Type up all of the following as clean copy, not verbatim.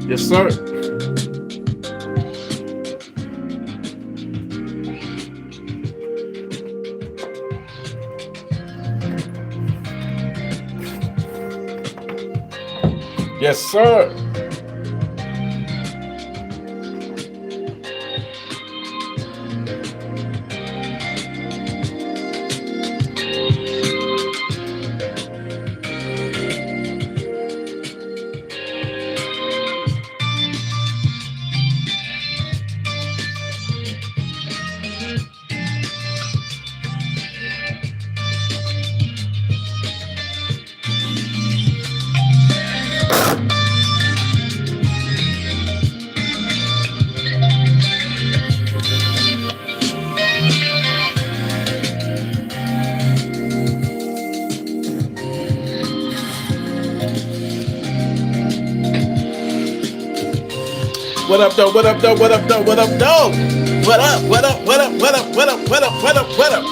Yes, sir. Yes, sir. What up, though? What up, though? What up, though? What up, though? What up? What up? What up? What up? What up? What up? What up? What up?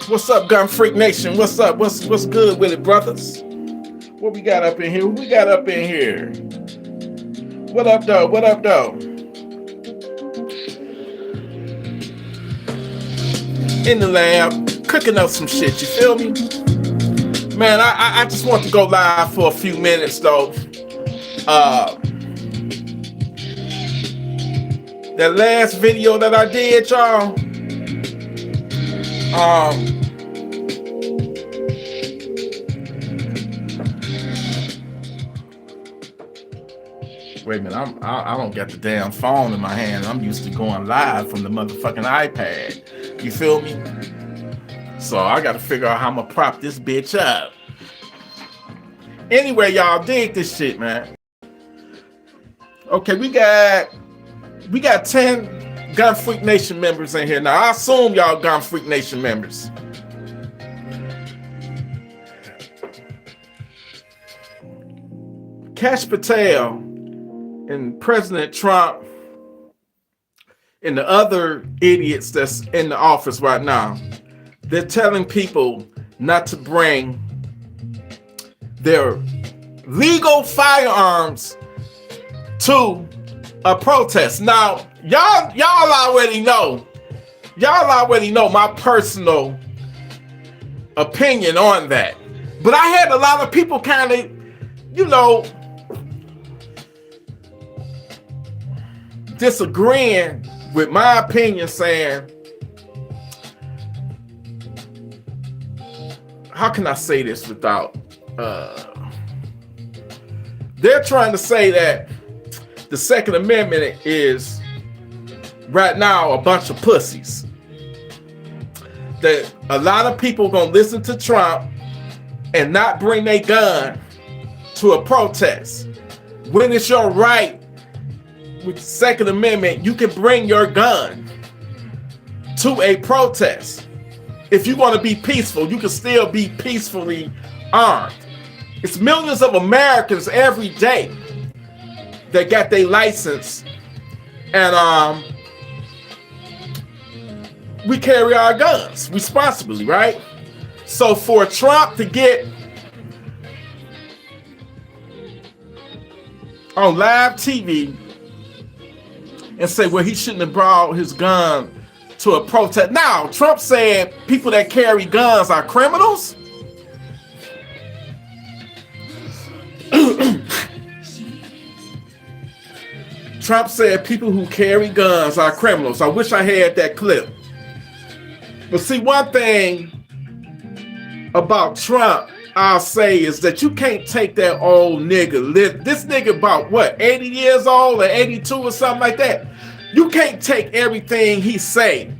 What's up, Gun Freak Nation? What's up? What's good with it, brothers? What we got up in here? What we got up in here? What up, though? What up, though? In the lab, cooking up some shit. You feel me? Man, I just want to go live for a few minutes though. That last video that I did, y'all. Wait a minute, I don't got the damn phone in my hand. I'm used to going live from the motherfucking iPad. You feel me? So I got to figure out how I'm gonna prop this bitch up. Anyway, y'all dig this shit, man. Okay, we got 10 Gun Freak Nation members in here. Now I assume y'all Gun Freak Nation members. Kash Patel and President Trump and the other idiots that's in the office right now, they're telling people not to bring their legal firearms to a protest. Now, y'all already know my personal opinion on that. But I had a lot of people kind of, disagreeing with my opinion, saying, how can I say this without they're trying to say that the Second Amendment is right now a bunch of pussies, that a lot of people gonna listen to Trump and not bring their gun to a protest, when it's your right with the Second Amendment. You can bring your gun to a protest. If you want to be peaceful, you can still be peacefully armed. It's millions of Americans every day that got their license, and we carry our guns responsibly, right? So for Trump to get on live TV and say, well, he shouldn't have brought his gun to a protest. Now, Trump said people that carry guns are criminals. Trump said people who carry guns are criminals. I wish I had that clip. But see, one thing about Trump, I'll say, is that you can't take that old nigga. This nigga about what, 80 years old or 82 or something like that. You can't take everything he say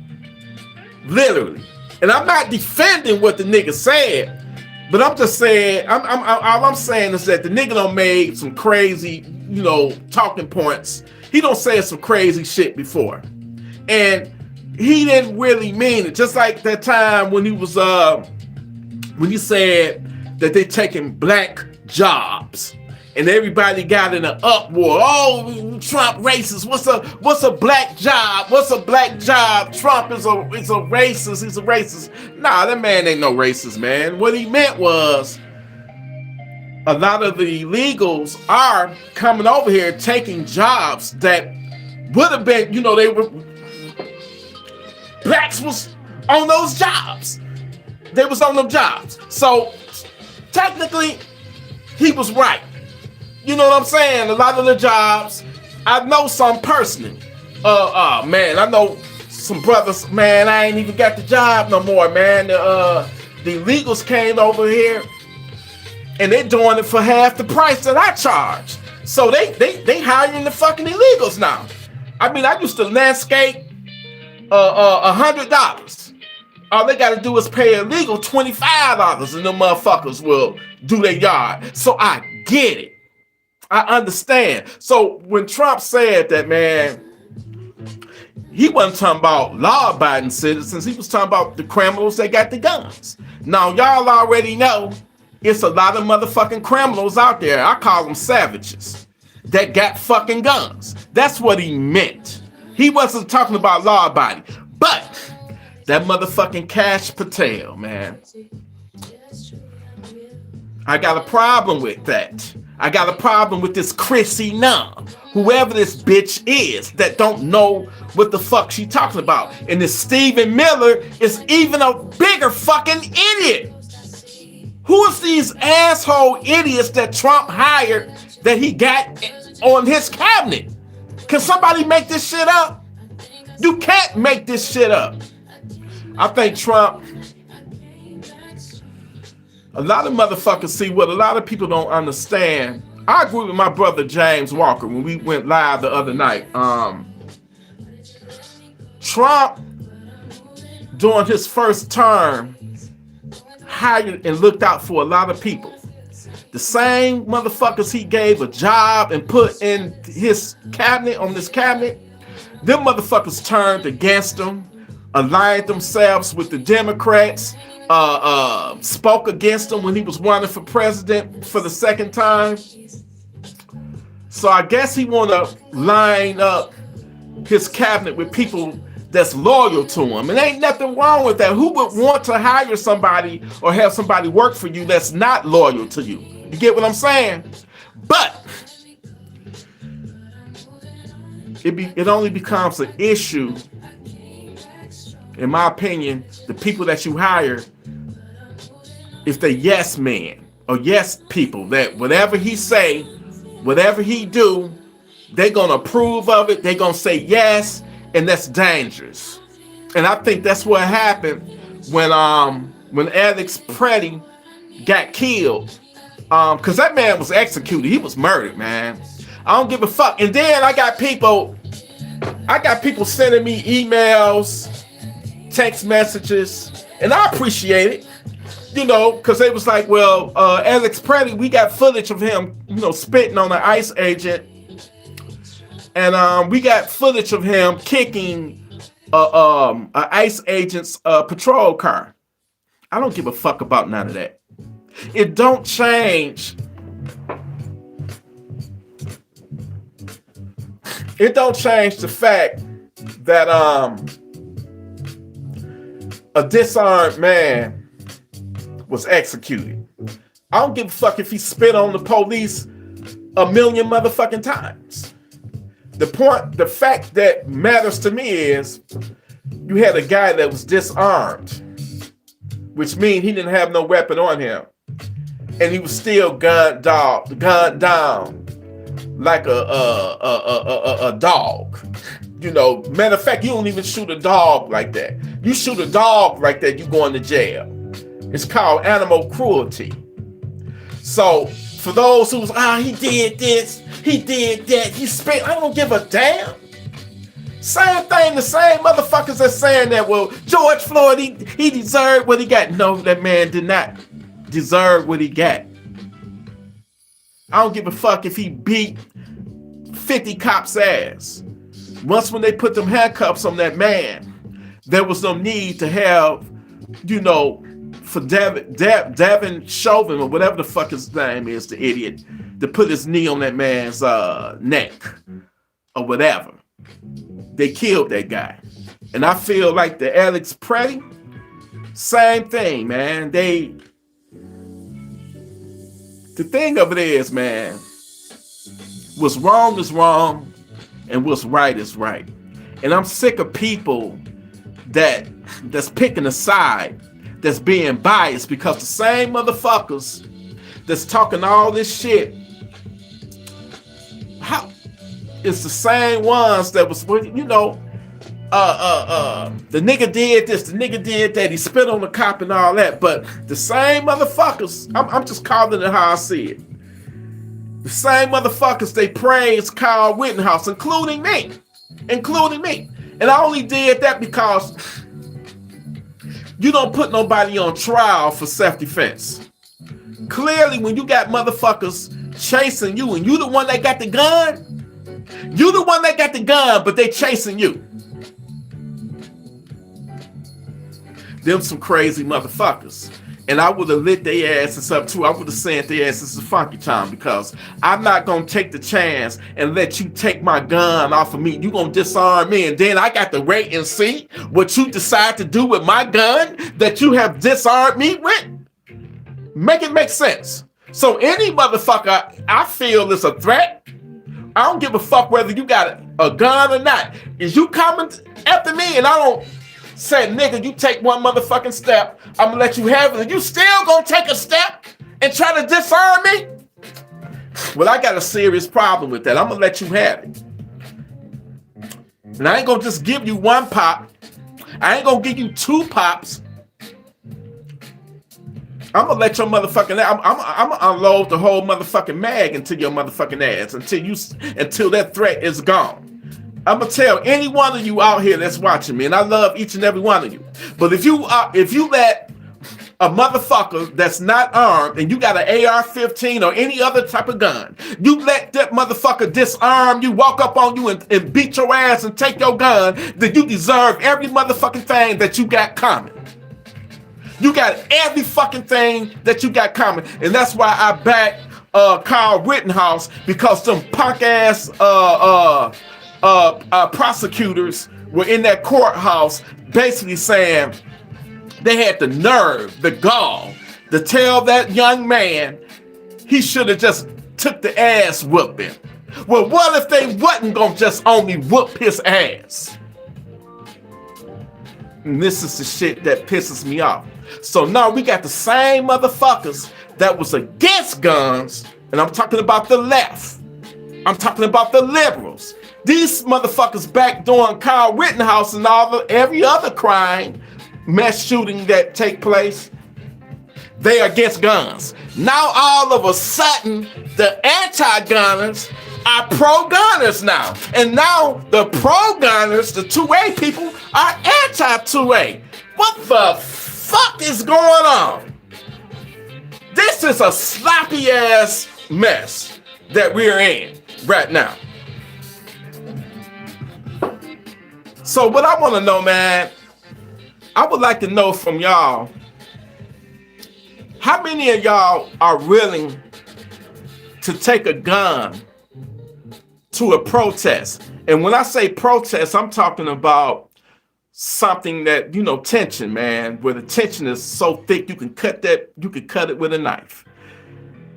literally. And I'm not defending what the nigga said, but I'm just saying, all I'm saying is that the nigga done made some crazy, talking points. He done said some crazy shit before, and he didn't really mean it. Just like that time when he was, when he said that they taking black jobs, and everybody got in an uproar. Oh, Trump racist. What's a black job? What's a black job? Trump is a racist. He's a racist. Nah, that man ain't no racist, man. What he meant was a lot of the illegals are coming over here taking jobs that would have been, they were blacks was on those jobs. They was on them jobs. So technically, he was right. You know what I'm saying? A lot of the jobs, I know some personally. Man, I know some brothers, man, I ain't even got the job no more, man. The illegals came over here and they're doing it for half the price that I charge. So they hiring the fucking illegals now. I mean, I used to landscape $100. All they gotta do is pay illegal $25 and them motherfuckers will do their yard. So I get it. I understand. So when Trump said that, man, he wasn't talking about law-abiding citizens. He was talking about the criminals that got the guns. Now, y'all already know it's a lot of motherfucking criminals out there. I call them savages that got fucking guns. That's what he meant. He wasn't talking about law-abiding. But that motherfucking Cash Patel, man, I got a problem with that. I got a problem with this Chrissy Nunn, whoever this bitch is that don't know what the fuck she talking about. And this Stephen Miller is even a bigger fucking idiot. Who is these asshole idiots that Trump hired that he got on his cabinet? Can somebody make this shit up? You can't make this shit up. I think Trump, a lot of motherfuckers see what a lot of people don't understand. I agree with my brother James Walker when we went live the other night. Trump, during his first term, hired and looked out for a lot of people. The same motherfuckers he gave a job and put in his cabinet, on this cabinet, them motherfuckers turned against him, aligned themselves with the Democrats, spoke against him when he was running for president for the second time. So I guess he want to line up his cabinet with people that's loyal to him. And ain't nothing wrong with that. Who would want to hire somebody or have somebody work for you that's not loyal to you? You get what I'm saying? But it only becomes an issue, in my opinion, the people that you hire, if they yes men or yes people, that whatever he say, whatever he do, they're going to approve of it. They're going to say yes. And that's dangerous. And I think that's what happened when Alex Preddy got killed. Because that man was executed. He was murdered, man. I don't give a fuck. And then I got people sending me emails, text messages, and I appreciate it. Because they was like, well, Alex Preddy, we got footage of him, spitting on an ICE agent. And we got footage of him kicking a ICE agent's patrol car. I don't give a fuck about none of that. It don't change. It don't change the fact that a disarmed man was executed. I don't give a fuck if he spit on the police a million motherfucking times. The fact that matters to me is you had a guy that was disarmed, which means he didn't have no weapon on him, and he was still gunned down like a dog. Matter of fact, you don't even shoot a dog like that. You shoot a dog like that, you going to jail. It's called animal cruelty. So for those who's, he did this, he did that, he spit, I don't give a damn. Same thing, the same motherfuckers are saying that, well, George Floyd, he deserved what he got. No, that man did not deserve what he got. I don't give a fuck if he beat 50 cops' ass. Once when they put them handcuffs on that man, there was no need to have, for Devin Chauvin or whatever the fuck his name is, the idiot. to put his knee on that man's neck or whatever. They killed that guy. And I feel like the Alex Pretty, same thing, man. The thing of it is, man, what's wrong is wrong and what's right is right. And I'm sick of people that's picking a side, that's being biased, because the same motherfuckers that's talking all this shit, it's the same ones that was, you know, the nigga did this, the nigga did that, he spit on the cop and all that. But the same motherfuckers, I'm just calling it how I see it. The same motherfuckers, they praise Kyle Rittenhouse, including me. And I only did that because you don't put nobody on trial for self-defense. Clearly, when you got motherfuckers chasing you and you the one that got the gun, but they chasing you. Them some crazy motherfuckers. And I would have lit their asses up too. I would have sent their asses to funky time, because I'm not going to take the chance and let you take my gun off of me. You going to disarm me, and then I got to wait and see what you decide to do with my gun that you have disarmed me with. Make it make sense. So any motherfucker I feel is a threat, I don't give a fuck whether you got a gun or not. Is you coming after me and I don't say, nigga, you take one motherfucking step, I'm gonna let you have it, and you still gonna take a step and try to disarm me? Well, I got a serious problem with that. I'm gonna let you have it. And I ain't gonna just give you one pop. I ain't gonna give you two pops. I'm gonna let your motherfucking, I'm gonna unload the whole motherfucking mag into your motherfucking ass until that threat is gone. I'm gonna tell any one of you out here that's watching me, and I love each and every one of you. But if you let a motherfucker that's not armed, and you got an AR-15 or any other type of gun, you let that motherfucker disarm you, walk up on you and beat your ass and take your gun, then you deserve every motherfucking thing that you got coming. You got every fucking thing that you got coming. And that's why I back Kyle Rittenhouse, because some punk ass prosecutors were in that courthouse basically saying they had the nerve, the gall, to tell that young man he should have just took the ass whooping. Well, what if they wasn't gonna just only whoop his ass? And this is the shit that pisses me off. So now we got the same motherfuckers that was against guns, and I'm talking about the left. I'm talking about the liberals. These motherfuckers backdooring Kyle Rittenhouse and every other crime, mass shooting that take place. They are against guns. Now all of a sudden, the anti-gunners are pro-gunners now. And now the pro-gunners, the 2A people, are anti-2A. What the fuck is going on? This is a sloppy ass mess that we're in right now. So what I want to know, man, I would like to know from y'all, how many of y'all are willing to take a gun to a protest? And when I say protest, I'm talking about something that, you know, tension, man, where the tension is so thick you can cut it with a knife.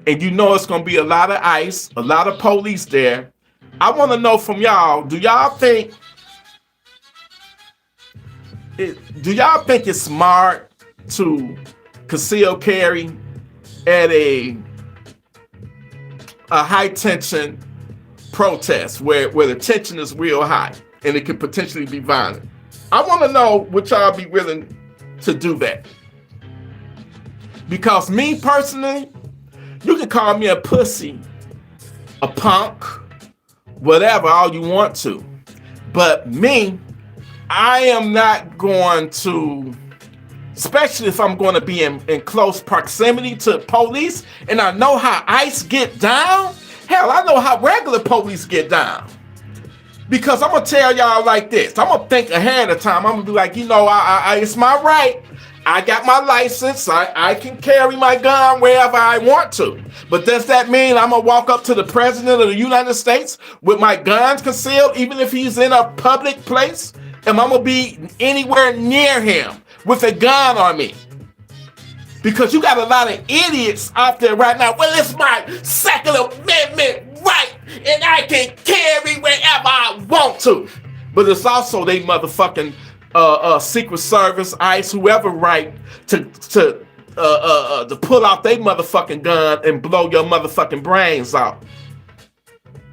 And you know it's gonna be a lot of ICE, a lot of police there. I want to know from y'all, do y'all think it's smart to conceal carry at a high tension protest where the tension is real high and it could potentially be violent? I want to know would y'all be willing to do that? Because me personally, you can call me a pussy, a punk, whatever, all you want to. But me, I am not going to, especially if I'm going to be in close proximity to police, and I know how ICE get down. Hell, I know how regular police get down. Because I'm going to tell y'all like this. I'm going to think ahead of time. I'm going to be like, you know, it's my right I got my license. I can carry my gun wherever I want to. But does that mean I'm going to walk up to the president of the United States with my guns concealed, even if he's in a public place? Am I going to be anywhere near him with a gun on me? Because you got a lot of idiots out there right now. Well, it's my Second Amendment right, and I can carry wherever I want to. But it's also they motherfucking Secret Service, ICE, whoever right to pull out their motherfucking gun and blow your motherfucking brains out.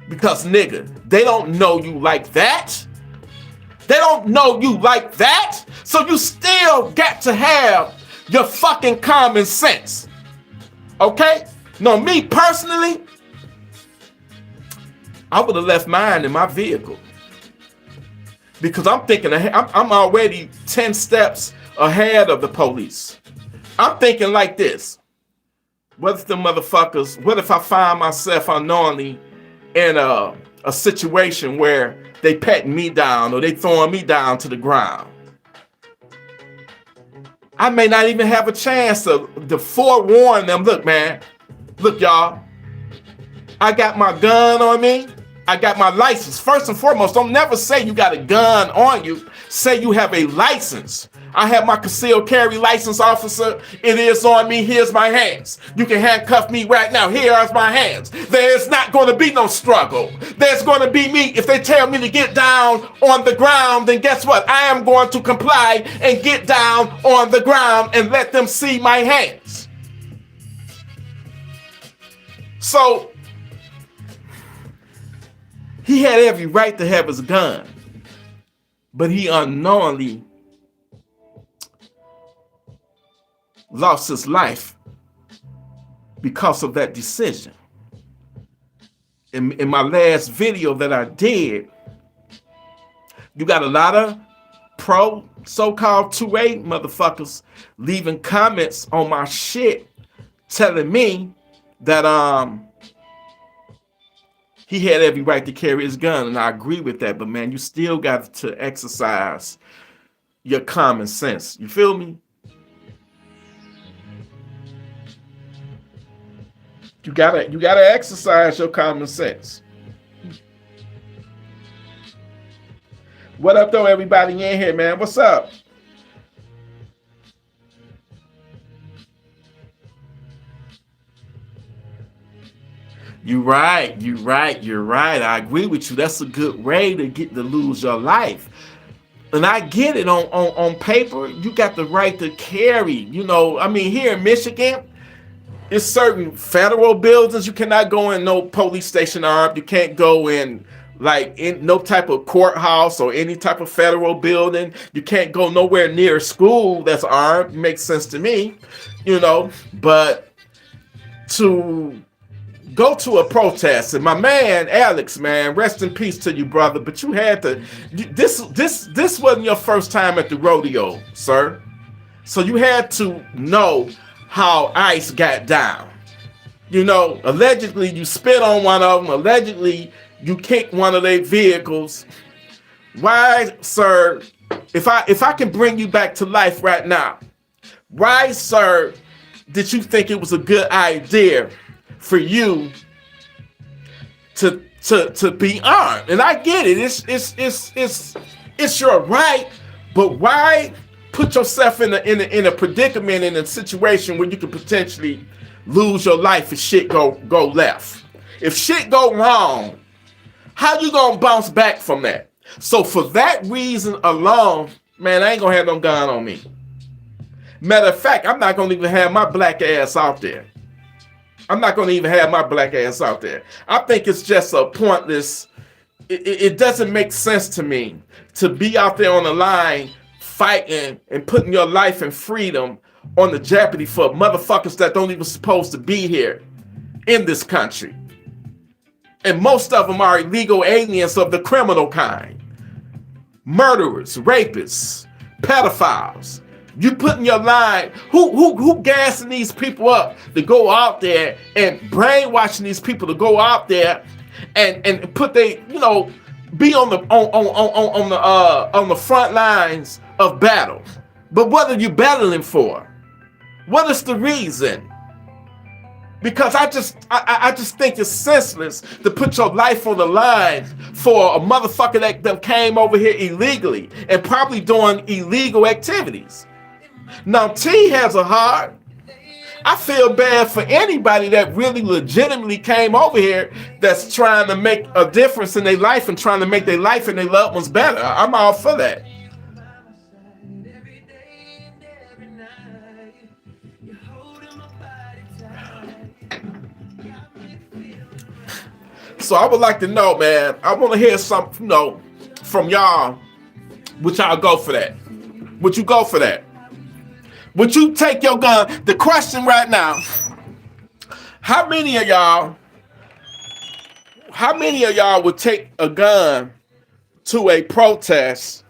Because nigga, they don't know you like that. They don't know you like that. So you still got to have your fucking common sense. Okay? No, me personally, I would have left mine in my vehicle. Because I'm thinking, I'm already 10 steps ahead of the police. I'm thinking like this. What if I find myself unknowingly in a situation where they patting me down or they throwing me down to the ground? I may not even have a chance to forewarn them. Look, man. Look, y'all. I got my gun on me. I got my license. First and foremost, don't never say you got a gun on you. Say you have a license. I have my concealed carry license, officer. It is on me. Here's my hands. You can handcuff me right now. Here's my hands. There's not going to be no struggle. There's going to be me. If they tell me to get down on the ground, then guess what? I am going to comply and get down on the ground and let them see my hands. So he had every right to have his gun, but he unknowingly lost his life because of that decision. In my last video that I did, you got a lot of pro so-called 2A motherfuckers leaving comments on my shit telling me that he had every right to carry his gun, and I agree with that. But man, you still got to exercise your common sense. You feel me? You gotta exercise your common sense. What up, though, everybody in here, man? What's up? You're right. I agree with you. That's a good way to lose your life. And I get it. On paper, you got the right to carry. You know, I mean, here in Michigan, it's certain federal buildings you cannot go in. No police station armed. You can't go in no type of courthouse or any type of federal building. You can't go nowhere near a school that's armed. Makes sense to me, you know. But to go to a protest, and my man Alex, man, rest in peace to you, brother. But you had to. This wasn't your first time at the rodeo, sir. So you had to know how ICE got down. You know, allegedly you spit on one of them. Allegedly you kicked one of their vehicles. Why, sir? If I can bring you back to life right now, why, sir, did you think it was a good idea for you to be armed? And I get it. It's your right, but why put yourself in a predicament, in a situation where you could potentially lose your life if shit go left? If shit go wrong, how you gonna bounce back from that? So for that reason alone, man, I ain't gonna have no gun on me. Matter of fact, I'm not gonna even have my black ass out there. I'm not gonna even have my black ass out there. I think it's just a pointless. It doesn't make sense to me to be out there on the line fighting and putting your life and freedom on the jeopardy for motherfuckers that don't even supposed to be here in this country. And most of them are illegal aliens of the criminal kind. Murderers, rapists, pedophiles. You putting your line, who gassing these people up to go out there and brainwashing these people to go out there and put they, you know, be on the front lines of battle. But what are you battling for? What is the reason? Because I just think it's senseless to put your life on the line for a motherfucker that came over here illegally and probably doing illegal activities. Now T has a heart. I feel bad for anybody that really legitimately came over here that's trying to make a difference in their life and trying to make their life and their loved ones better. I'm all for that. So I would like to know, man, I want to hear something, from y'all. Would y'all go for that? Would you go for that? Would you take your gun? The question right now, how many of y'all would take a gun to a protest?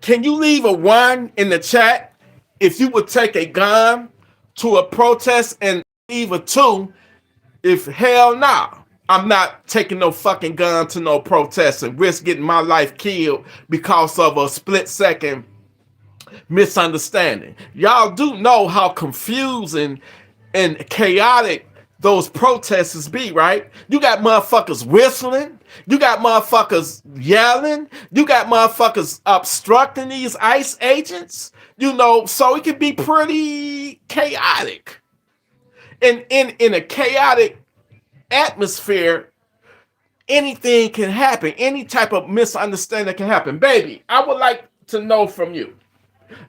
Can you leave a 1 in the chat if you would take a gun to a protest, and leave a 2 if hell nah. I'm not taking no fucking gun to no protest and risk getting my life killed because of a split second misunderstanding. Y'all do know how confusing and chaotic those protests be, right? You got motherfuckers whistling, you got motherfuckers yelling, you got motherfuckers obstructing these ICE agents, so it can be pretty chaotic. And in a chaotic atmosphere, anything can happen. Any type of misunderstanding can happen. Baby, I would like to know from you.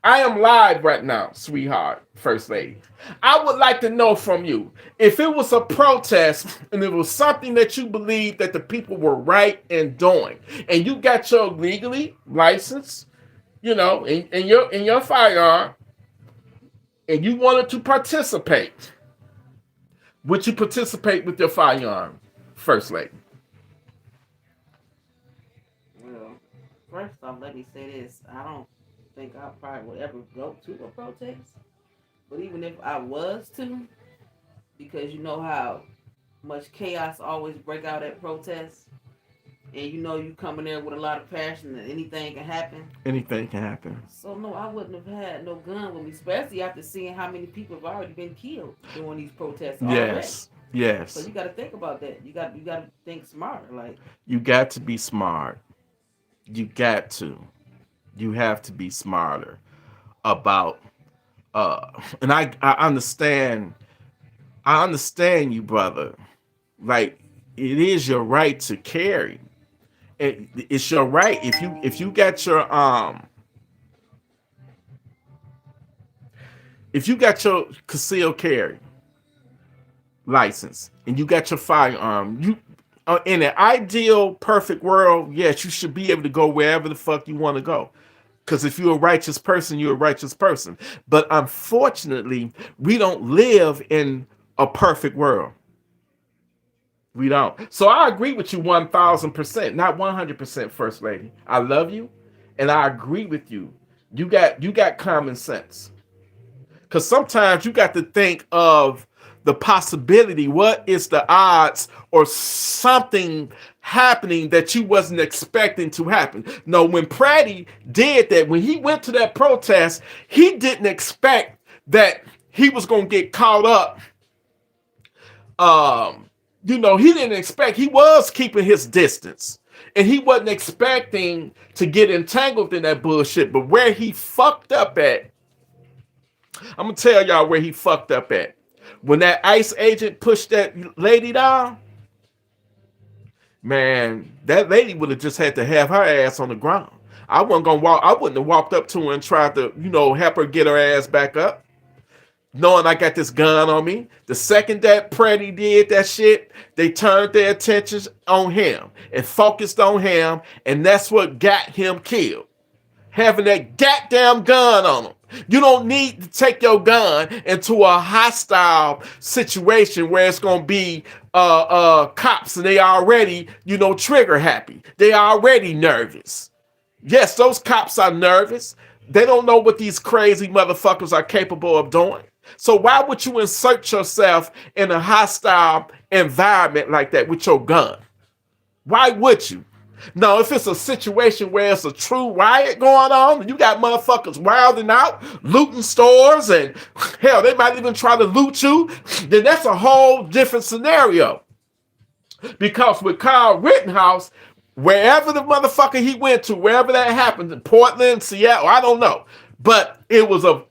I am live right now, sweetheart, first lady. I would like to know from you, if it was a protest and it was something that you believe that the people were right in doing, and you got your legally license, in your firearm, and you wanted to participate, would you participate with your firearm, first lady? Well, first off, let me say this. I don't think I probably would ever go to a protest. But even if I was to, because you know how much chaos always break out at protests, and you come in there with a lot of passion and anything can happen. Anything can happen. So no, I wouldn't have had no gun with me, especially after seeing how many people have already been killed during these protests already. Yes. So you got to think about that. You got to think smarter. Like, you got to be smart. You got to. You have to be smarter about. And I understand. I understand you, brother. Like, it is your right to carry. It's your right if you got your concealed carry license and you got your firearm, you in an ideal perfect world, yes, you should be able to go wherever the fuck you want to go. Because if you're a righteous person, you're a righteous person. But unfortunately, we don't live in a perfect world. We don't. So I agree with you 1,000%, not 100%, First Lady. I love you, and I agree with you. You got common sense. Because sometimes you got to think of the possibility. What is the odds or something happening that you wasn't expecting to happen? No, when Pratty did that, when he went to that protest, he didn't expect that he was going to get caught up. He didn't expect, he was keeping his distance and he wasn't expecting to get entangled in that bullshit. But where he fucked up at, I'm gonna tell y'all where he fucked up at. When that ICE agent pushed that lady down, man, that lady would have just had to have her ass on the ground. I wouldn't have walked up to her and tried to, help her get her ass back up, knowing I got this gun on me. The second that Pratty did that shit, they turned their attentions on him and focused on him, and that's what got him killed. Having that goddamn gun on him. You don't need to take your gun into a hostile situation where it's gonna be cops and they already, trigger happy. They already nervous. Yes, those cops are nervous. They don't know what these crazy motherfuckers are capable of doing. So why would you insert yourself in a hostile environment like that with your gun? Why would you? Now, if it's a situation where it's a true riot going on, and you got motherfuckers wilding out, looting stores, and hell, they might even try to loot you, then that's a whole different scenario. Because with Kyle Rittenhouse, wherever the motherfucker he went to, wherever that happened, in Portland, Seattle, I don't know, but it was a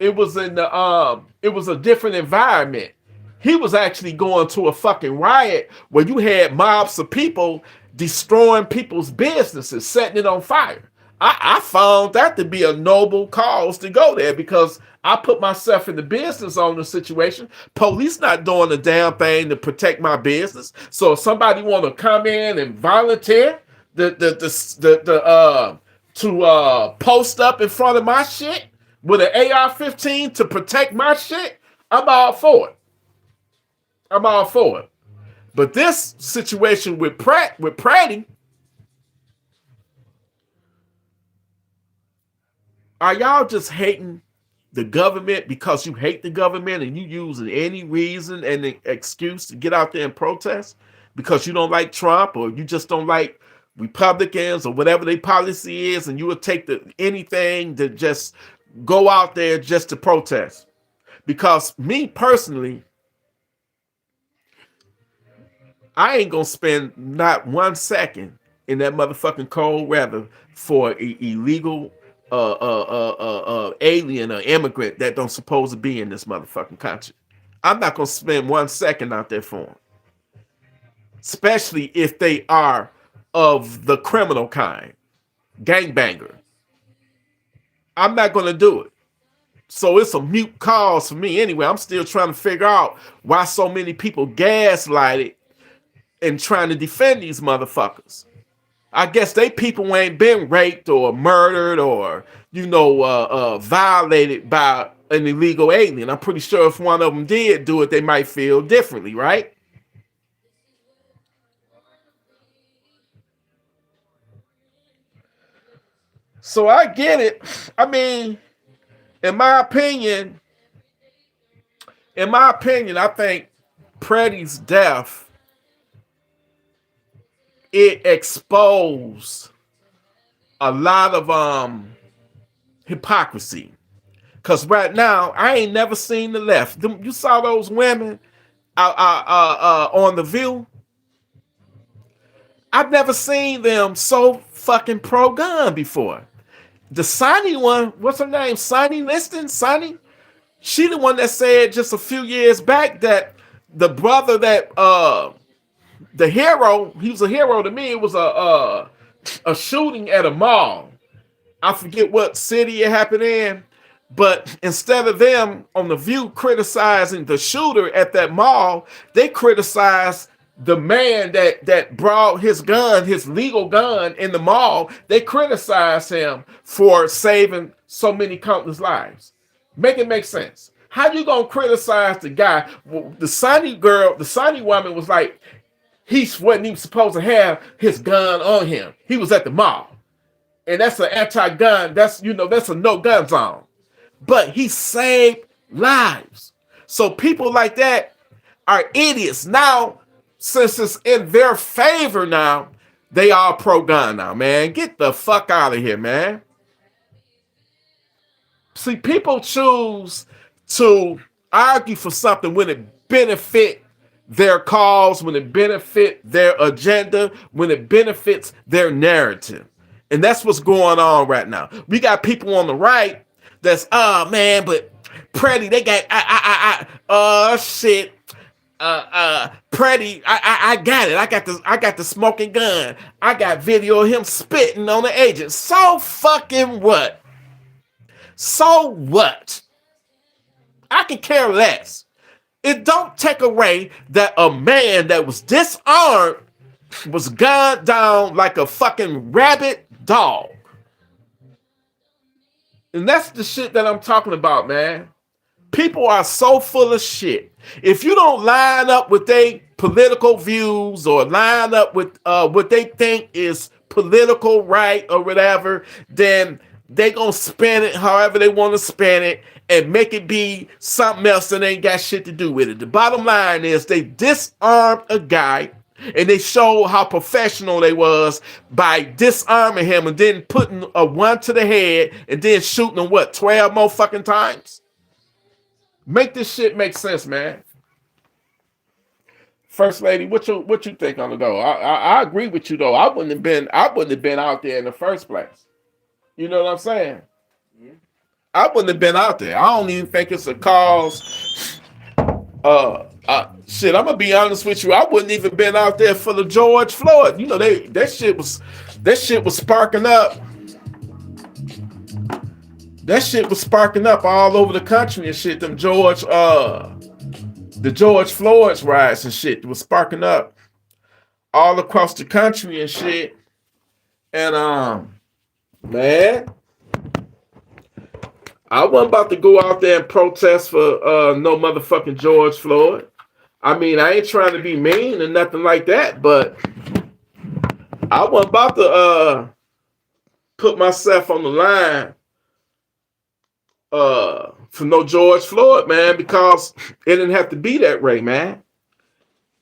different environment. He was actually going to a fucking riot where you had mobs of people destroying people's businesses, setting it on fire. I found that to be a noble cause to go there because I put myself in the business owner situation. Police not doing a damn thing to protect my business. So if somebody want to come in and volunteer to post up in front of my shit with an AR-15 to protect my shit, I'm all for it. I'm all for it. But this situation with Pratty, are y'all just hating the government because you hate the government and you using any reason and an excuse to get out there and protest because you don't like Trump or you just don't like Republicans or whatever their policy is, and you would take anything to just go out there just to protest? Because me personally, I ain't gonna spend not 1 second in that motherfucking cold weather for an illegal alien or immigrant that don't supposed to be in this motherfucking country. I'm not gonna spend 1 second out there for them, especially if they are of the criminal kind, gangbanger. I'm not gonna do it. So it's a mute cause for me anyway. I'm still trying to figure out why so many people gaslighted and trying to defend these motherfuckers. I guess they people ain't been raped or murdered or, violated by an illegal alien. I'm pretty sure if one of them did do it, they might feel differently, right? So I get it. I mean, in my opinion, I think Pretty's death, it exposed a lot of hypocrisy. Cause right now, I ain't never seen the left. You saw those women on The View? I've never seen them so fucking pro-gun before. The Sonny one, what's her name? Sonny Liston? Sonny? She the one that said just a few years back that the brother that the hero, he was a hero to me. It was a shooting at a mall. I forget what city it happened in, but instead of them on The View criticizing the shooter at that mall, they criticized the man that brought his gun, his legal gun in the mall. They criticized him for saving so many countless lives. Make it make sense. How you gonna criticize the guy? The Sonny girl, the Sonny woman was like, he wasn't even supposed to have his gun on him. He was at the mall. And that's an anti-gun, that's a no-gun zone. But he saved lives. So people like that are idiots. Now, since it's in their favor now, they are pro-gun now, man. Get the fuck out of here, man. See, people choose to argue for something when it benefits their cause, when it benefits their agenda, when it benefits their narrative. And that's what's going on right now. We got people on the right that's, oh man, but Pretty, they got, shit. Pretty, I got it. I got the smoking gun. I got video of him spitting on the agent. So fucking what? So what? I can care less. It don't take away that a man that was disarmed was gunned down like a fucking rabid dog. And that's the shit that I'm talking about, man. People are so full of shit. If you don't line up with their political views or line up with what they think is political right or whatever, then they gonna spin it however they want to spin it and make it be something else that ain't got shit to do with it. The bottom line is they disarmed a guy And they showed how professional they was by disarming him and then putting a one to the head and then shooting him, 12 more fucking times? Make this shit make sense, man. First lady, what you think on it though? I agree with you though. I wouldn't have been out there in the first place. You know what I'm saying? Yeah. I wouldn't have been out there. I don't even think it's a cause. Shit, I'm gonna be honest with you. I wouldn't even been out there for the George Floyd. You know, that shit was sparking up. That shit was sparking up all over the country and shit. The George Floyd's riots and shit was sparking up all across the country and shit. And man, I wasn't about to go out there and protest for no motherfucking George Floyd. I mean, I ain't trying to be mean or nothing like that, but I wasn't about to put myself on the line for no George Floyd, man, because it didn't have to be that way, man.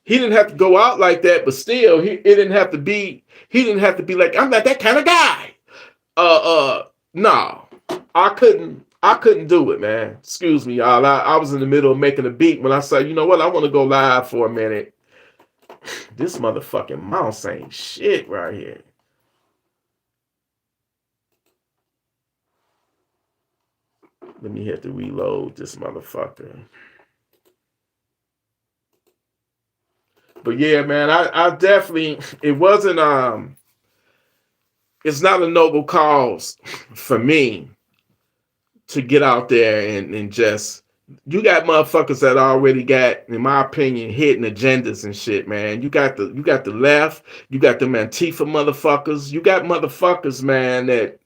He didn't have to go out like that, but still, he didn't have to be like, I'm not that kind of guy. No, I couldn't do it, man. Excuse me, y'all. I was in the middle of making a beat when I said, you know what, I want to go live for a minute. This motherfucking mouse ain't shit right here. Let me hit to reload this motherfucker. But yeah, man, I definitely, it wasn't, it's not a noble cause for me to get out there and just, you got motherfuckers that already got, in my opinion, hidden agendas and shit, man. You got the left, you got the Antifa motherfuckers, you got motherfuckers, man, that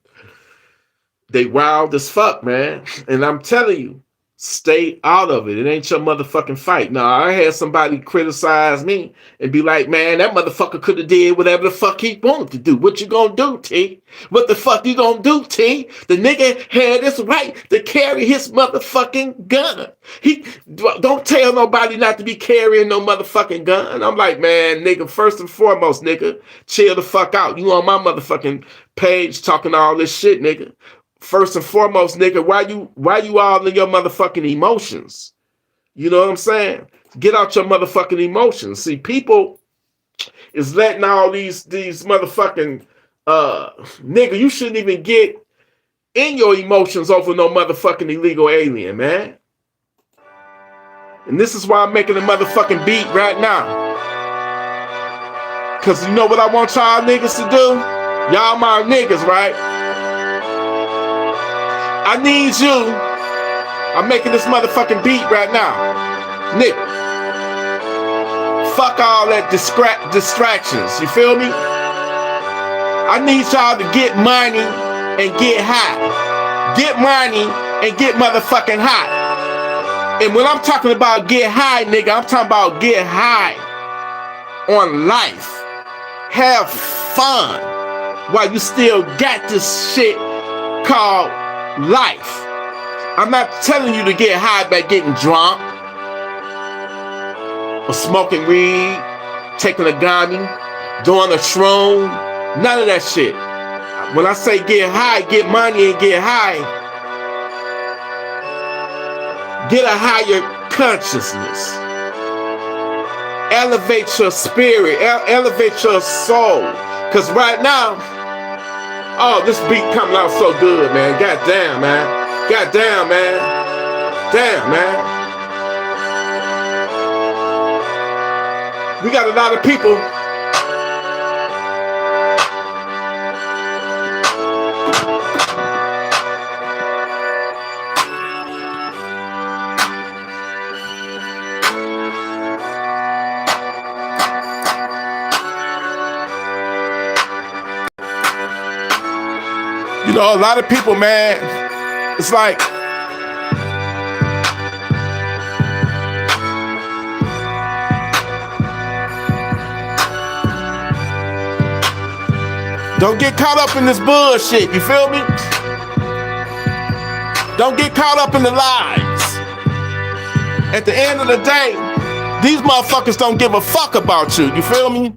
they wild as fuck, man. And I'm telling you, stay out of it. It ain't your motherfucking fight. Now, I had somebody criticize me and be like, man, that motherfucker could have did whatever the fuck he wanted to do. What you gonna do, T? What the fuck you gonna do, T? The nigga had his right to carry his motherfucking gun. He don't tell nobody not to be carrying no motherfucking gun. I'm like, man, nigga, first and foremost, nigga, chill the fuck out. You on my motherfucking page talking all this shit, nigga. First and foremost, nigga, why you all in your motherfucking emotions? You know what I'm saying? Get out your motherfucking emotions. See, people is letting all these motherfucking nigga, you shouldn't even get in your emotions over no motherfucking illegal alien, man. And this is why I'm making a motherfucking beat right now. Cause you know what I want y'all niggas to do? Y'all my niggas, right? I need you. I'm making this motherfucking beat right now. Nigga. Fuck all that distractions. You feel me? I need y'all to get money and get high. Get money and get motherfucking high. And when I'm talking about get high, nigga, I'm talking about get high on life. Have fun while you still got this shit called life. I'm not telling you to get high by getting drunk or smoking weed, taking a gummy, doing a shroom, none of that shit. When I say get high, get money and get high, get a higher consciousness. Elevate your spirit, elevate your soul. Cause right now, oh, this beat coming out so good, man. Goddamn, man. Goddamn, man. Damn, man. We got a lot of people. You know, a lot of people, man, it's like, don't get caught up in this bullshit, you feel me? Don't get caught up in the lies. At the end of the day, These motherfuckers don't give a fuck about you. You feel me?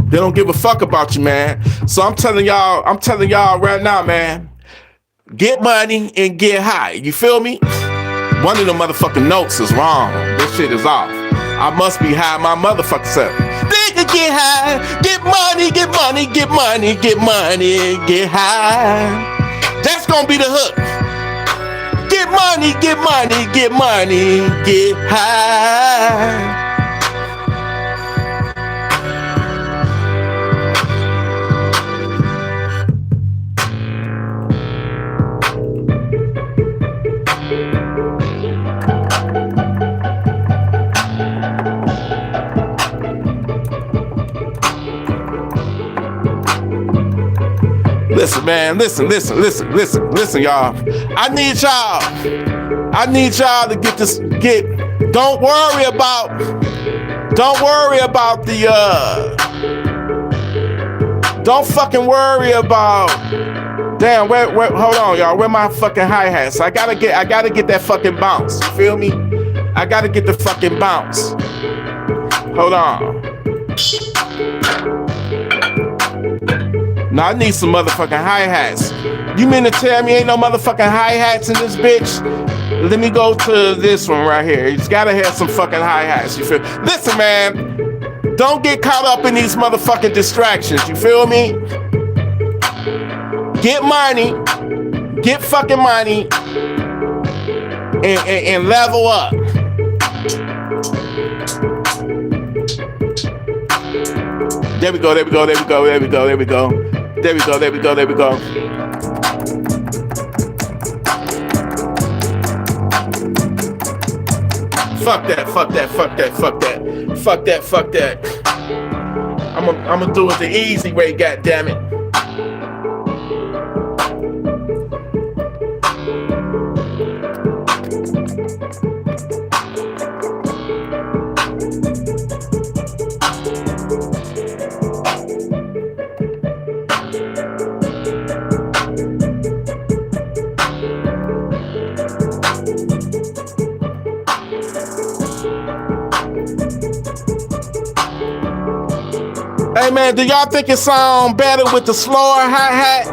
They don't give a fuck about you, man. So I'm telling y'all right now, man. Get money and get high. You feel me? One of the motherfucking notes is wrong. This shit is off. I must be high my motherfucking self. Nigga, get high. Get money, get money, get money, get money, get high. That's gonna be the hook. Get money, get money, get money, get high. Listen, man, listen, y'all. I need y'all to get this, don't worry about the, don't fucking worry about, damn, where, hold on, y'all, where my fucking hi-hats? I gotta get that fucking bounce, you feel me? I gotta get the fucking bounce. Hold on. Now I need some motherfucking hi-hats. You mean to tell me ain't no motherfucking hi-hats in this bitch? Let me go to this one right here. You just gotta have some fucking hi-hats, you feel? Listen, man, don't get caught up in these motherfucking distractions, you feel me? Get money, get fucking money, and level up. There we go. Fuck that. I'm gonna do it the easy way, goddammit. Hey man, do y'all think it sound better with the slower hi-hat?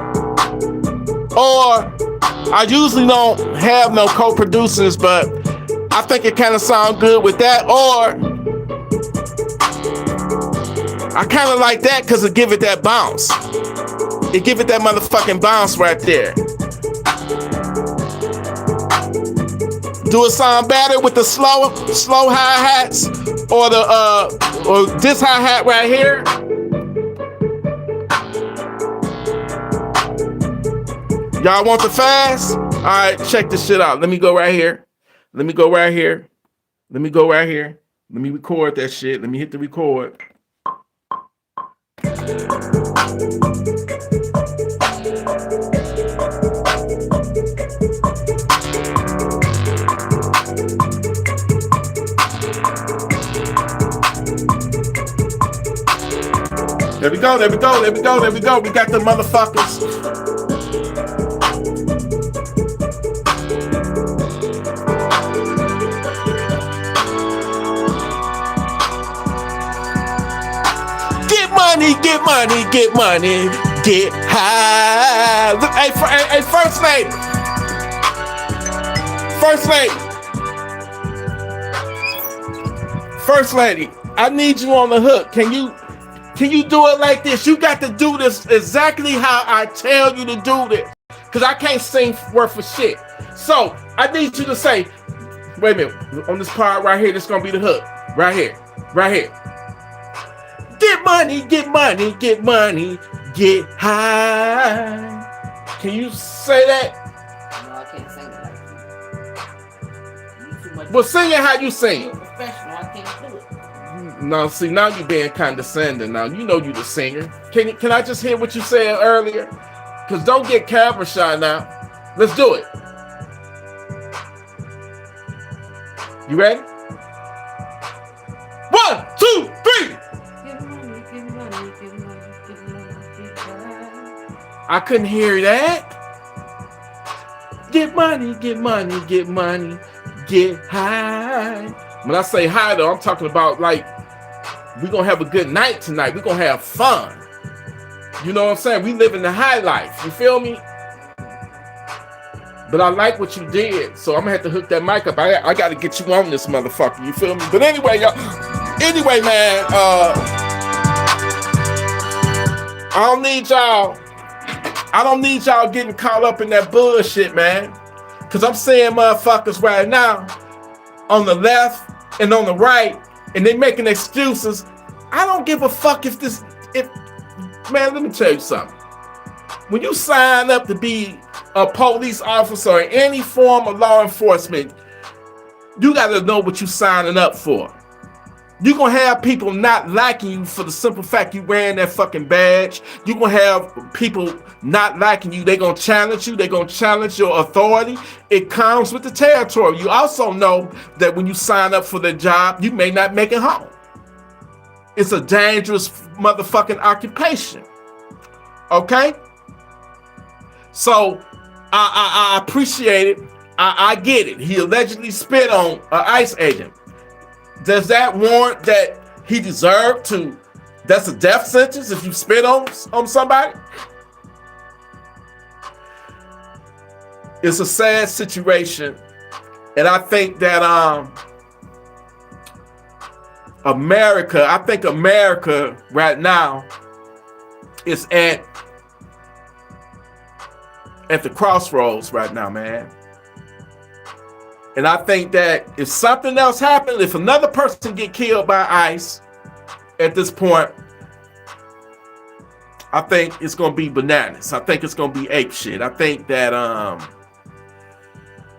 Or I usually don't have no co-producers, but I think it kind of sound good with that. Or I kind of like that because it give it that bounce. It give it that motherfucking bounce right there. Do it sound better with the slow hi-hats or the or this hi-hat right here? Y'all want the fast? All right, check this shit out. Let me go right here. Let me record that shit. Let me hit the record. There we go. We got the motherfuckers. Get money, get high. Hey, first lady, I need you on the hook. Can you do it like this? You got to do this exactly how I tell you to do this, because I can't sing word for shit. So I need you to say, wait a minute, on this part right here, this is gonna be the hook. Right here. Get money, get high. Can you say that? No, I can't sing that like you. Well, sing it how you sing it. Professional, I can't do it. No, see, now you being condescending. Now you know you the singer. Can I just hear what you said earlier? Cause don't get camera shy now. Let's do it. You ready? 1, 2, 3. I couldn't hear that. Get money, get money, get money, get high. When I say high, though, I'm talking about like we're gonna have a good night tonight. We're gonna have fun. You know what I'm saying? We live in the high life. You feel me? But I like what you did, so I'm gonna have to hook that mic up. I gotta get you on this motherfucker. You feel me? But anyway, y'all. Anyway, man. I don't need y'all getting caught up in that bullshit, man. Cause I'm seeing motherfuckers right now on the left and on the right, and they making excuses. I don't give a fuck if man, let me tell you something. When you sign up to be a police officer or any form of law enforcement, you gotta know what you're signing up for. You're gonna have people not liking you for the simple fact you wearing that fucking badge. You're gonna have people not liking you. They're gonna challenge you. They're gonna challenge your authority. It comes with the territory. You also know that when you sign up for the job, you may not make it home. It's a dangerous motherfucking occupation. Okay? So I appreciate it. I get it. He allegedly spit on an ICE agent. Does that warrant that he deserved to? That's a death sentence if you spit on somebody? It's a sad situation, and I think that America right now is at the crossroads right now, man. And I think that if something else happened, if another person get killed by ICE at this point, I think it's going to be bananas. I think it's going to be ape shit. I think that,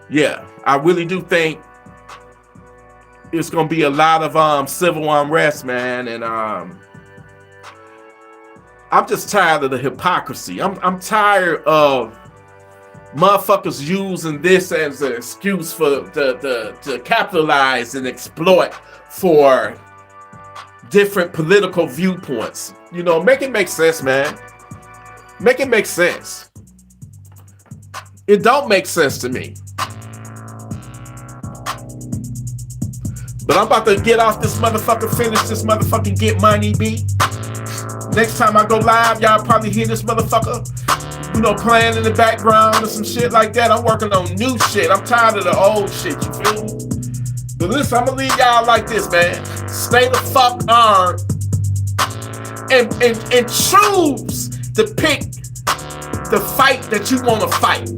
yeah, I really do think it's going to be a lot of civil unrest, man. And I'm just tired of the hypocrisy. I'm tired of motherfuckers using this as an excuse for to capitalize and exploit for different political viewpoints. You know, make it make sense, man. Make it make sense. It don't make sense to me. But I'm about to get off this motherfucker, finish this motherfucking get money beat. Next time I go live, y'all probably hear this motherfucker, you know, playing in the background or some shit like that. I'm working on new shit. I'm tired of the old shit, you feel me? But listen, I'm gonna leave y'all like this, man. Stay the fuck armed and choose to pick the fight that you wanna fight.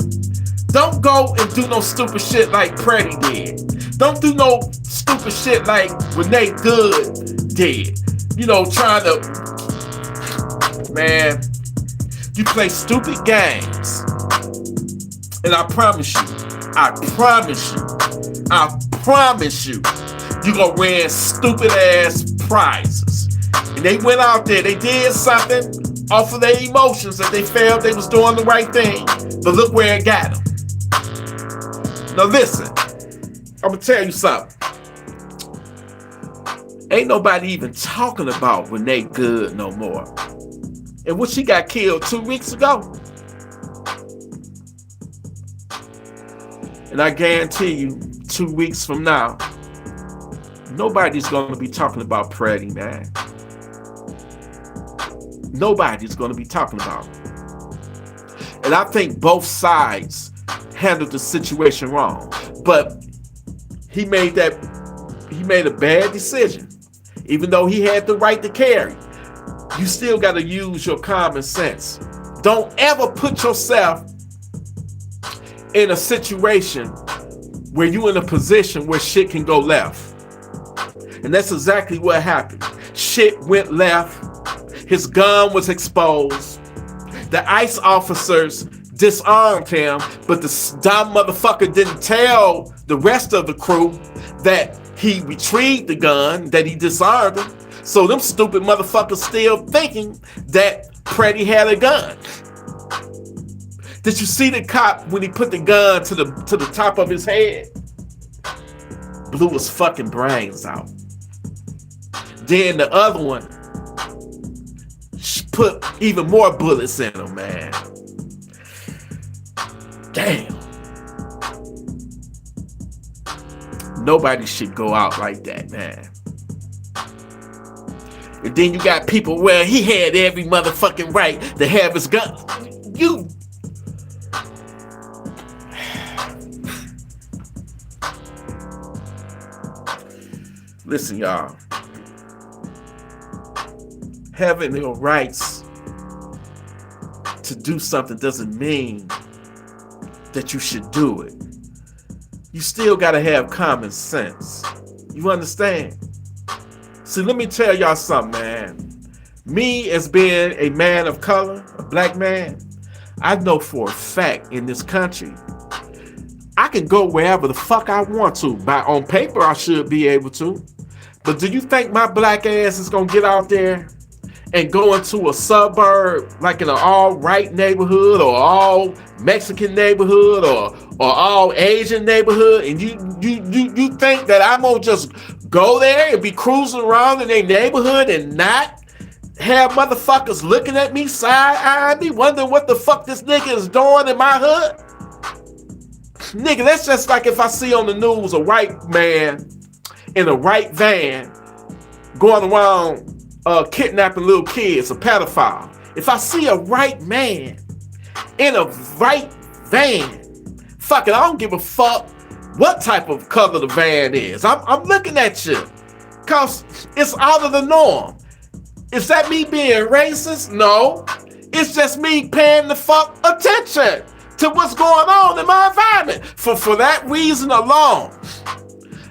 Don't go and do no stupid shit like Pretty did. Don't do no stupid shit like Renee Good did. You know, trying to, man, you play stupid games, and I promise you, you gonna win stupid ass prizes. And they went out there, they did something off of their emotions that they felt they was doing the right thing, but look where it got them. Now listen, I'm gonna tell you something. Ain't nobody even talking about Renee Good no more. And when she got killed 2 weeks ago. And I guarantee you, 2 weeks from now, nobody's going to be talking about Pretty, man. Nobody's going to be talking about it. And I think both sides handled the situation wrong. But he made a bad decision. Even though he had the right to carry. You still got to use your common sense. Don't ever put yourself in a situation where you're in a position where shit can go left. And that's exactly what happened. Shit went left. His gun was exposed. The ICE officers disarmed him, but the dumb motherfucker didn't tell the rest of the crew that he retrieved the gun, that he disarmed him. So them stupid motherfuckers still thinking that Pretty had a gun. Did you see the cop when he put the gun to the top of his head? Blew his fucking brains out. Then the other one put even more bullets in him, man. Damn. Nobody should go out like that, man. And then you got people where he had every motherfucking right to have his gun. You. Listen, y'all. Having your rights to do something doesn't mean that you should do it. You still gotta have common sense. You understand? See, let me tell y'all something, man. Me as being a man of color, a black man, I know for a fact in this country, I can go wherever the fuck I want to. On paper, I should be able to. But do you think my black ass is gonna get out there and go into a suburb, like in an all-right neighborhood or all Mexican neighborhood or all Asian neighborhood, and you think that I'm gonna just go there and be cruising around in their neighborhood and not have motherfuckers looking at me side-eyeing me, wondering what the fuck this nigga is doing in my hood? Nigga, that's just like if I see on the news a white man in a white van going around kidnapping little kids, a pedophile. If I see a white man in a white van, fuck it, I don't give a fuck what type of color the van is. I'm looking at you because it's out of the norm. Is that me being racist? No. It's just me paying the fuck attention to what's going on in my environment. For that reason alone,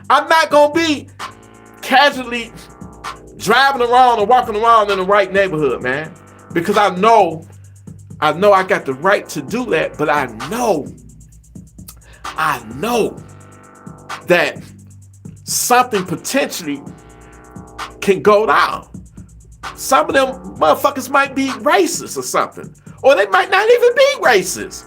I'm not gonna be casually driving around or walking around in the right neighborhood, man. Because I know I got the right to do that, but I know that something potentially can go down. Some of them motherfuckers might be racist or something, or they might not even be racist.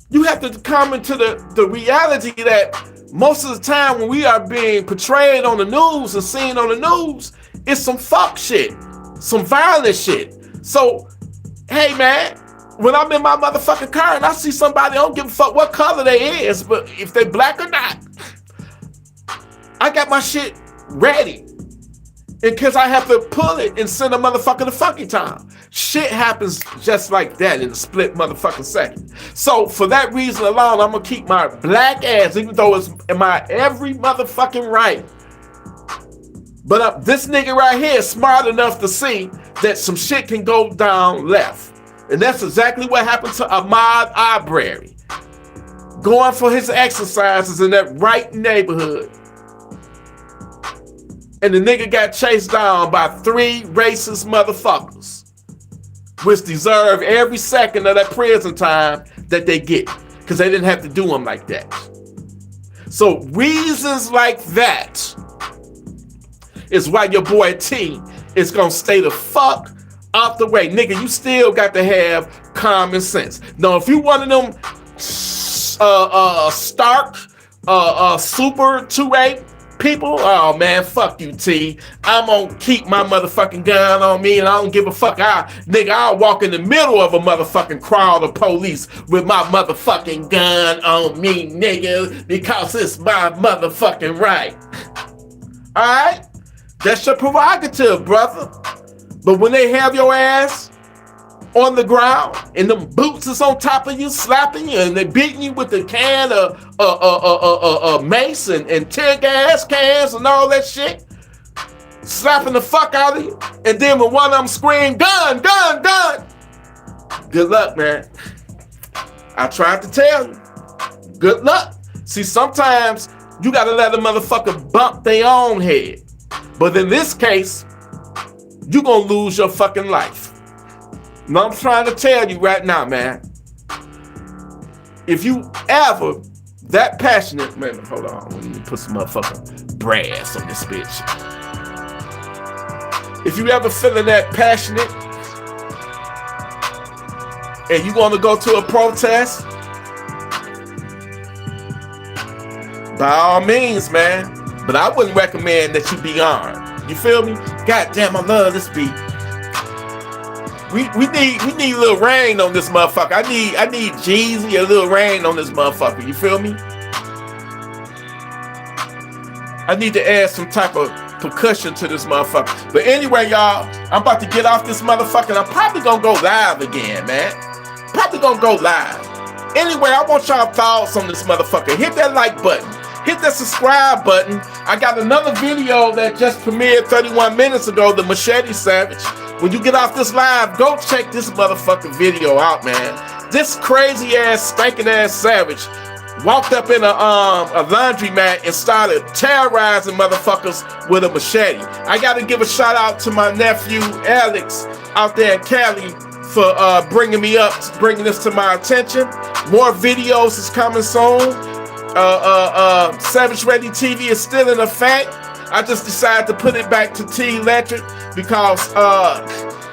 You have to come into the reality that most of the time when we are being portrayed on the news and seen on the news, it's some fuck shit, some violent shit. So, hey man, when I'm in my motherfucking car and I see somebody, I don't give a fuck what color they is, but if they black or not, I got my shit ready in case I have to pull it and send a motherfucker to fucking time. Shit happens just like that in a split motherfucking second. So for that reason alone, I'm gonna keep my black ass, even though it's in my every motherfucking right. But this nigga right here is smart enough to see that some shit can go down left. And that's exactly what happened to Ahmaud Arbery. Going for his exercises in that right neighborhood. And the nigga got chased down by 3 racist motherfuckers, which deserve every second of that prison time that they get, because they didn't have to do them like that. So reasons like that is why your boy T is gonna stay the fuck out the way. Nigga, you still got to have common sense. Now, if you one of them stark super 2A people, oh man, fuck you, T. I'm gonna keep my motherfucking gun on me and I don't give a fuck. I'll walk in the middle of a motherfucking crowd of police with my motherfucking gun on me, nigga, because it's my motherfucking right. Alright? That's your prerogative, brother. But when they have your ass on the ground and them boots is on top of you, slapping you, and they beating you with the can of mace and tear gas cans and all that shit, slapping the fuck out of you, and then when one of them scream, gun, gun, gun, good luck, man. I tried to tell you, good luck. See, sometimes you gotta let a motherfucker bump their own head. But in this case, you gonna lose your fucking life. Now I'm trying to tell you right now, man. If you ever that passionate, man, hold on, let me put some motherfucking brass on this bitch. If you ever feeling that passionate and you want to go to a protest, by all means, man. But I wouldn't recommend that you be armed. You feel me? God damn, I love this beat. We need a little rain on this motherfucker. I need Jeezy, a little rain on this motherfucker. You feel me? I need to add some type of percussion to this motherfucker. But anyway, y'all, I'm about to get off this motherfucker. I'm probably gonna go live again, man. Probably gonna go live. Anyway, I want y'all thoughts on this motherfucker. Hit that like button. Hit that subscribe button. I got another video that just premiered 31 minutes ago, the Machete Savage. When you get off this live, go check this motherfucking video out, man. This crazy ass, stinking ass savage walked up in a laundromat and started terrorizing motherfuckers with a machete. I gotta give a shout out to my nephew Alex out there in Cali for bringing this to my attention. More videos is coming soon. Savage Ready TV is still in effect. I just decided to put it back to TElectrik because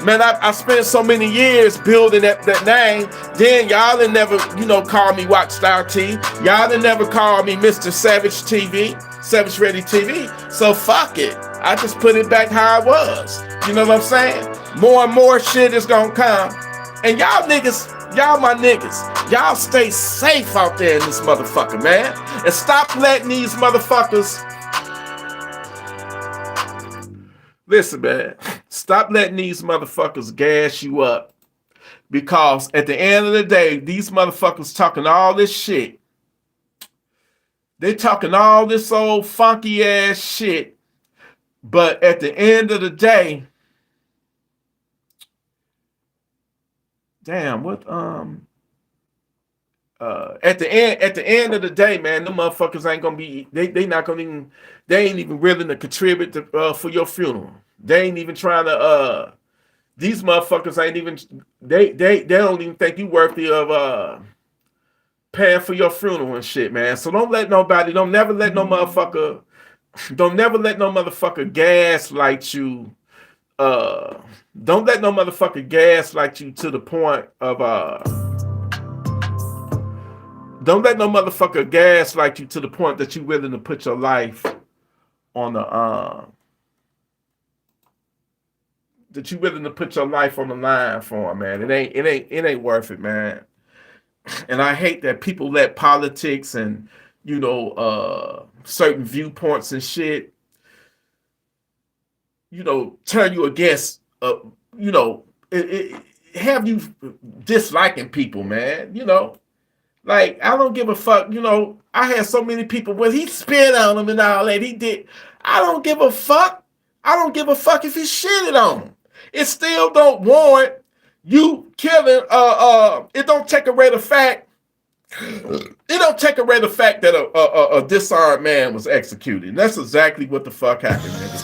man, I spent so many years building that name. Then y'all didn't never, call me Rockstar T. Y'all didn't never call me Mr. Savage TV, Savage Ready TV. So fuck it. I just put it back how it was. You know what I'm saying? More and more shit is gonna come. And y'all niggas, y'all my niggas, y'all stay safe out there in this motherfucker, man. And stop letting these motherfuckers, listen, man, stop letting these motherfuckers gas you up. Because at the end of the day, these motherfuckers talking all this shit. They talking all this old funky ass shit. But at the end of the day, damn, what at the end of the day, man, the motherfuckers ain't gonna be, they ain't even willing to contribute to, for your funeral. They ain't even trying to these motherfuckers ain't even, they don't even think you worthy of paying for your funeral and shit, man. So don't never let no motherfucker gaslight you. Don't let no motherfucker gaslight you to the point of don't let no motherfucker gaslight you to the point that you're willing to put your life on the that you're willing to put your life on the line for him, man. It ain't worth it, man. And I hate that people let politics and certain viewpoints and shit, turn you against have you disliking people, man. Like, I don't give a fuck. I had so many people when he spit on them and all that he did. I don't give a fuck. I don't give a fuck if he shitted on them. It still don't warrant you killing. It don't take away the fact. It don't take away the fact that a disarmed man was executed. And that's exactly what the fuck happened, nigga.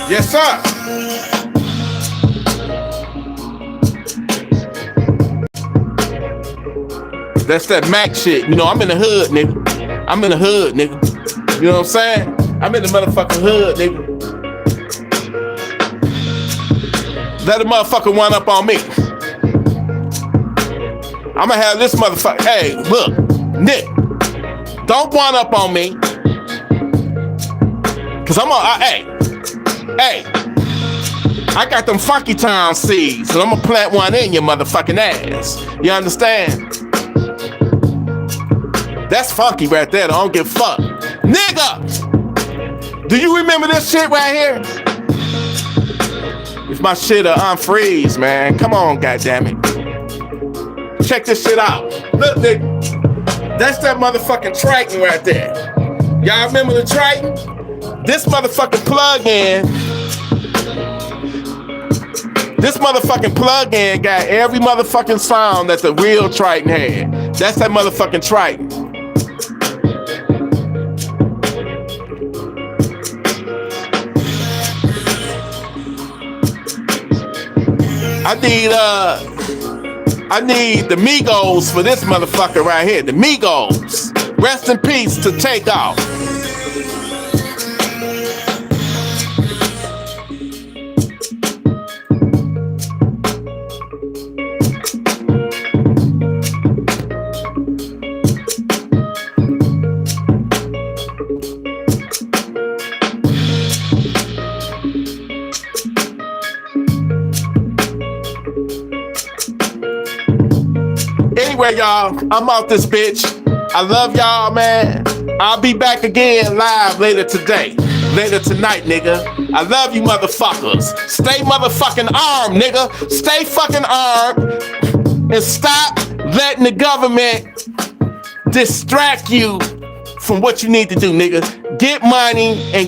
Yes, sir. That's that Mac shit. I'm in the hood, nigga. I'm in the hood, nigga. You know what I'm saying? I'm in the motherfucking hood, nigga. Let a motherfucker one up on me. I'ma have this motherfucker. Hey, look, Nick, don't one up on me. Cause hey, I got them Funky Town seeds, and I'm gonna plant one in your motherfucking ass. You understand? That's funky right there. I don't give a fuck. Nigga! Do you remember this shit right here? If my shit unfreeze, man. Come on, goddammit. Check this shit out. Look, nigga. That's that motherfucking Triton right there. Y'all remember the Triton? This motherfucking plug-in. This motherfucking plug-in got every motherfucking sound that the real Triton had. That's that motherfucking Triton. I need the Migos for this motherfucker right here. The Migos. Rest in peace to Takeoff. Anyway, y'all, I'm out this bitch. I love y'all, man. I'll be back again live later today. Later tonight, nigga. I love you motherfuckers. Stay motherfucking armed, nigga. Stay fucking armed. And stop letting the government distract you from what you need to do, nigga. Get money and